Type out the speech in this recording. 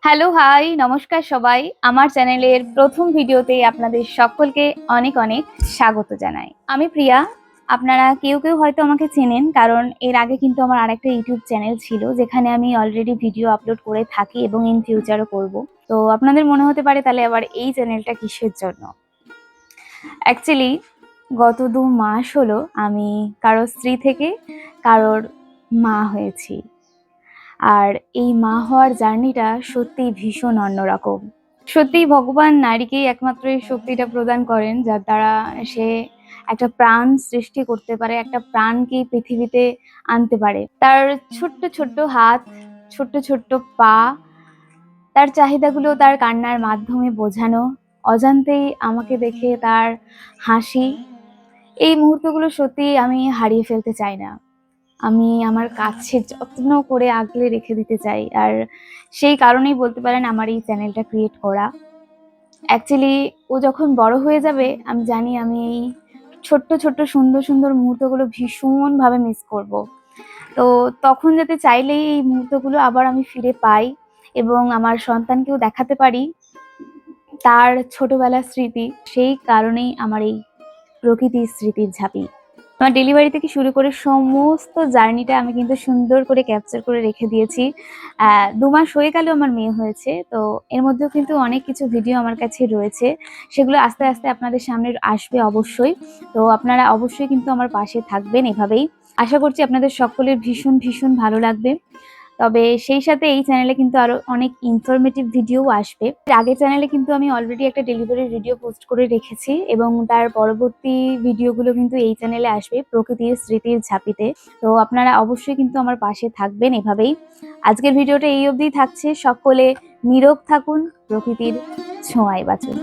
Hello, high, নমস্কার সবাই। আমার চ্যানেলের প্রথম ভিডিওতে আপনাদের সকলকে অনেক অনেক স্বাগত জানাই। আমি প্রিয়া। আপনারা কেউ কেউ হয়তো আমাকে চেনেন, কারণ এর আগে কিন্তু আমার আরেকটা ইউটিউব চ্যানেল ছিল যেখানে আমি অলরেডি ভিডিও আপলোড করে থাকি এবং ইন ফিউচারও করব। তো আপনাদের মনে হতে পারে তাহলে আবার এই চ্যানেলটা কিসের জন্য। অ্যাকচুয়ালি গত 2 মাস হলো আমি কারোর স্ত্রী থেকে কারোর মা হয়েছি। আর এই মা হওয়ার জার্নিটা সত্যিই ভীষণ অন্যরকম। সত্যিই ভগবান নারীকেই একমাত্র এই শক্তিটা প্রদান করেন, যার দ্বারা সে একটা প্রাণ সৃষ্টি করতে পারে, একটা প্রাণকে পৃথিবীতে আনতে পারে। তার ছোট্ট ছোট্ট হাত, ছোট্ট ছোট্ট পা, তার চাহিদাগুলো তার কান্নার মাধ্যমে বোঝানো, অজান্তেই আমাকে দেখে তার হাসি, এই মুহূর্তগুলো সত্যিই আমি হারিয়ে ফেলতে চাই না। আমি আমার কাছে যত্ন করে আগলে রেখে দিতে চাই। আর সেই কারণেই বলতে পারেন আমার এই চ্যানেলটা ক্রিয়েট করা। অ্যাকচুয়ালি ও যখন বড় হয়ে যাবে আমি জানি আমি এই ছোট্ট ছোট্ট সুন্দর সুন্দর মুহূর্তগুলো ভীষণভাবে মিস করব। তো তখন যাতে চাইলেই এই মুহূর্তগুলো আবার আমি ফিরে পাই এবং আমার সন্তানকেও দেখাতে পারি তার ছোটবেলার স্মৃতি, সেই কারণেই আমার এই প্রকৃতির স্মৃতির ঝাঁপি। আমার ডেলিভারি থেকে শুরু করে সমস্ত জার্নিটা আমি কিন্তু সুন্দর করে ক্যাপচার করে রেখে দিয়েছি। 2 মাস হয়ে গেল আমার মেয়ে হয়েছে। তো এর মধ্যেও কিন্তু অনেক কিছু ভিডিও আমার কাছে রয়েছে। সেগুলো আস্তে আস্তে আপনাদের সামনে আসবে অবশ্যই। তো আপনারা অবশ্যই কিন্তু আমার পাশে থাকবেন এভাবেই। আশা করছি আপনাদের সকলের ভীষণ ভীষণ ভালো লাগবে। তবে সেই সাথে এই চ্যানেলে কিন্তু আরো অনেক ইনফরমেটিভ ভিডিও আসবে। আগের চ্যানেলে কিন্তু আমি অলরেডি একটা ডেলিভারির ভিডিও পোস্ট করে রেখেছি এবং তার পরবর্তী ভিডিওগুলো কিন্তু এই চ্যানেলে আসবে প্রকৃতির স্মৃতির ঝাঁপিতে। তো আপনারা অবশ্যই কিন্তু আমার পাশে থাকবেন এভাবেই। আজকের ভিডিওটা এই অবধিই থাকছে। সকলে নীরব থাকুন, প্রকৃতির ছোঁয়ায় বাঁচুন।